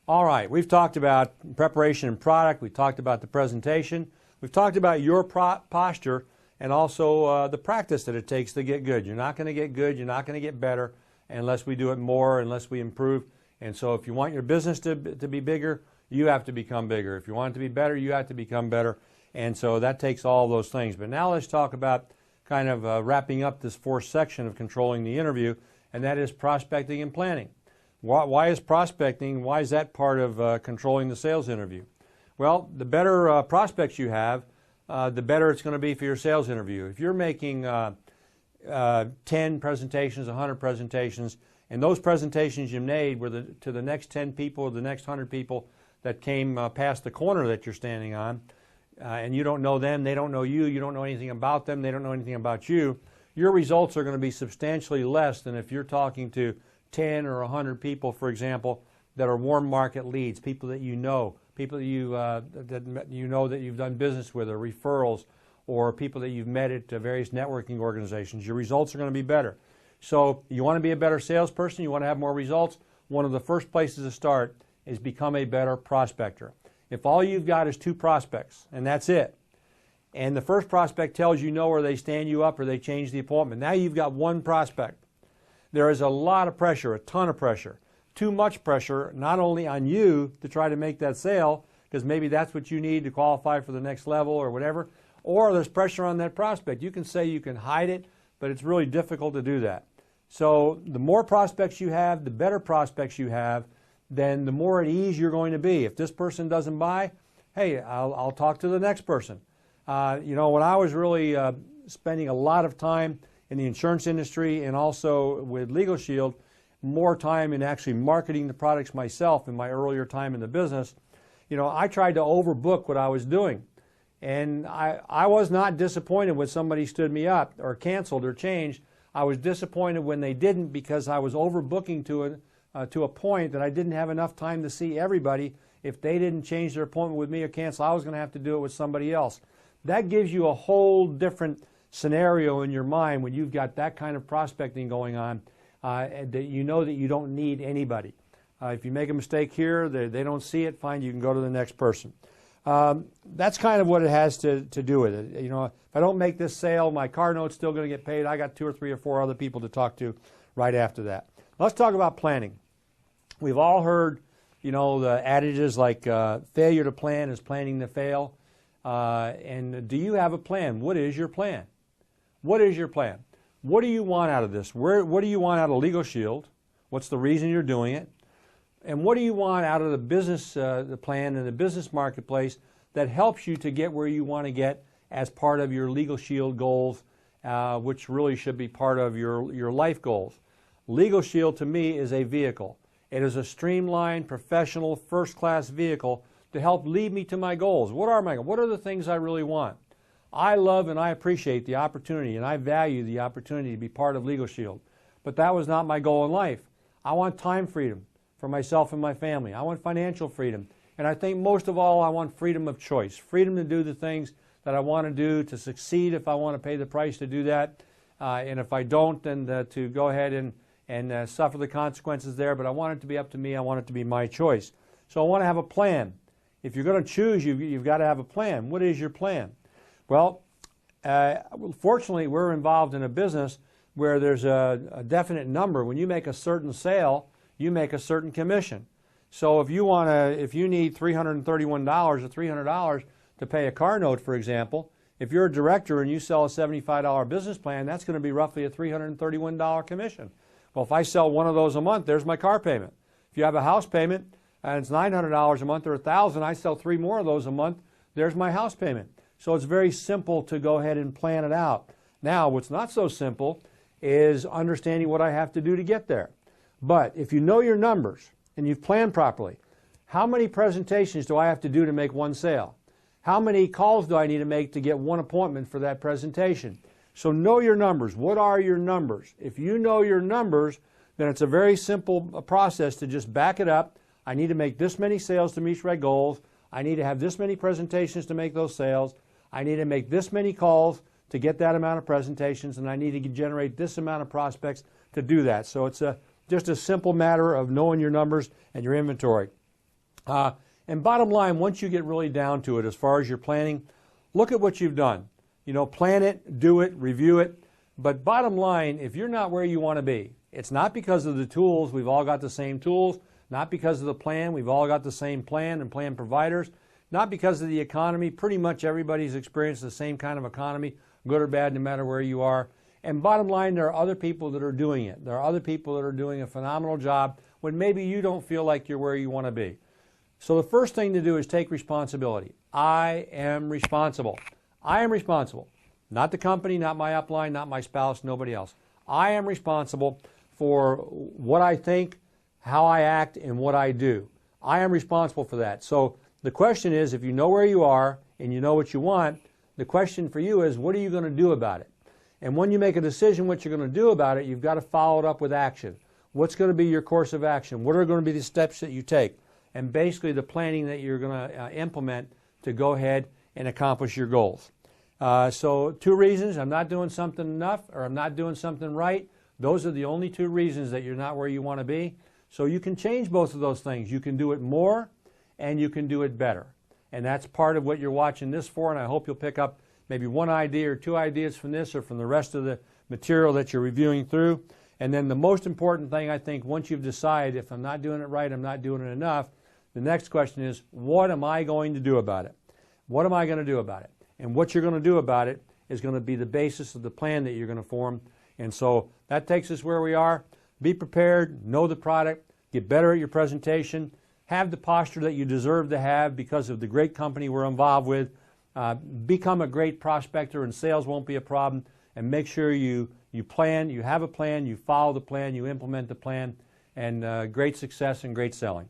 All right, we've talked about preparation and product. We've talked about the presentation. We've talked about your posture and also the practice that it takes to get good. You're not going to get good. You're not going to get better unless we do it more, unless we improve. And so if you want your business to be bigger, you have to become bigger. If you want it to be better, you have to become better. And so that takes all those things. But now let's talk about kind of wrapping up this fourth section of controlling the interview, and that is prospecting and planning. Why is prospecting, why is that part of controlling the sales interview? Well, the better prospects you have, the better it's going to be for your sales interview. If you're making 10 presentations, 100 presentations, and those presentations you made were to the next 10 people or the next 100 people that came past the corner that you're standing on, and you don't know them, they don't know you, you don't know anything about them, they don't know anything about you, your results are going to be substantially less than if you're talking to 10 or 100 people, for example, that are warm market leads, people that you know, people that you know that you've done business with, or referrals, or people that you've met at various networking organizations. Your results are going to be better. So you want to be a better salesperson, you want to have more results, one of the first places to start is become a better prospector. If all you've got is 2 prospects, and that's it, and the first prospect tells you no, or they stand you up, or they change the appointment, now you've got 1 prospect. There is a lot of pressure, a ton of pressure, too much pressure, not only on you to try to make that sale, because maybe that's what you need to qualify for the next level or whatever, or there's pressure on that prospect. You can say you can hide it, but it's really difficult to do that. So the more prospects you have, the better prospects you have, then the more at ease you're going to be. If this person doesn't buy, hey, I'll talk to the next person. You know, when I was really spending a lot of time in the insurance industry and also with Legal Shield, more time in actually marketing the products myself in my earlier time in the business, you know, I tried to overbook what I was doing. And I was not disappointed when somebody stood me up or canceled or changed. I was disappointed when they didn't, because I was overbooking to a point that I didn't have enough time to see everybody. If they didn't change their appointment with me or cancel, I was going to have to do it with somebody else. That gives you a whole different scenario in your mind when you've got that kind of prospecting going on, that you know that you don't need anybody. If you make a mistake here, they don't see it, fine, you can go to the next person. That's kind of what it has to do with it. You know, if I don't make this sale, my car note's still going to get paid. I got 2 or 3 or 4 other people to talk to right after that. Let's talk about planning. We've all heard, you know, the adages like failure to plan is planning to fail. And do you have a plan? What is your plan? What is your plan? What do you want out of this? What do you want out of Legal Shield? What's the reason you're doing it? And what do you want out of the business the plan and the business marketplace that helps you to get where you want to get as part of your Legal Shield goals, which really should be part of your life goals? Legal Shield to me is a vehicle. It is a streamlined, professional, first-class vehicle to help lead me to my goals. What are my goals? What are the things I really want? I love and I appreciate the opportunity, and I value the opportunity to be part of Legal Shield. But that was not my goal in life. I want time freedom for myself and my family. I want financial freedom. And I think most of all, I want freedom of choice. Freedom to do the things that I want to do, to succeed if I want to pay the price to do that. And if I don't, then to go ahead and suffer the consequences there. But I want it to be up to me. I want it to be my choice. So I want to have a plan. If you're going to choose, you've got to have a plan. What is your plan? Well, fortunately, we're involved in a business where there's a definite number. When you make a certain sale, you make a certain commission. So if you need $331 or $300 to pay a car note, for example, if you're a director and you sell a $75 business plan, that's going to be roughly a $331 commission. Well, if I sell one of those a month, there's my car payment. If you have a house payment and it's $900 a month or $1,000, I sell 3 more of those a month, there's my house payment. So it's very simple to go ahead and plan it out. Now, what's not so simple is understanding what I have to do to get there. But if you know your numbers and you've planned properly, how many presentations do I have to do to make one sale? How many calls do I need to make to get one appointment for that presentation? So know your numbers. What are your numbers? If you know your numbers, then it's a very simple process to just back it up. I need to make this many sales to meet my goals. I need to have this many presentations to make those sales. I need to make this many calls to get that amount of presentations, and I need to generate this amount of prospects to do that. So it's just a simple matter of knowing your numbers and your inventory. And bottom line, once you get really down to it as far as your planning, look at what you've done. You know, plan it, do it, review it. But bottom line, if you're not where you want to be, it's not because of the tools. We've all got the same tools. Not because of the plan. We've all got the same plan and plan providers. Not because of the economy. Pretty much everybody's experienced the same kind of economy, good or bad, no matter where you are. And bottom line, there are other people that are doing it. There are other people that are doing a phenomenal job when maybe you don't feel like you're where you want to be. So the first thing to do is take responsibility. I am responsible. I am responsible. Not the company, not my upline, not my spouse, nobody else. I am responsible for what I think, how I act, and what I do. I am responsible for that. So the question is, if you know where you are and you know what you want, the question for you is, what are you going to do about it? And when you make a decision what you're going to do about it, you've got to follow it up with action. What's going to be your course of action? What are going to be the steps that you take? And basically the planning that you're going to implement to go ahead and accomplish your goals. So 2 reasons: I'm not doing something enough, or I'm not doing something right. Those are the only 2 reasons that you're not where you want to be. So you can change both of those things. You can do it more and you can do it better. And that's part of what you're watching this for, and I hope you'll pick up maybe 1 idea or 2 ideas from this or from the rest of the material that you're reviewing through. And then the most important thing, I think, once you've decided, if I'm not doing it right, I'm not doing it enough, the next question is, what am I going to do about it? What am I going to do about it? And what you're going to do about it is going to be the basis of the plan that you're going to form. And so that takes us where we are. Be prepared, know the product, get better at your presentation, have the posture that you deserve to have because of the great company we're involved with, become a great prospector and sales won't be a problem, and make sure you plan, you have a plan, you follow the plan, you implement the plan, and great success and great selling.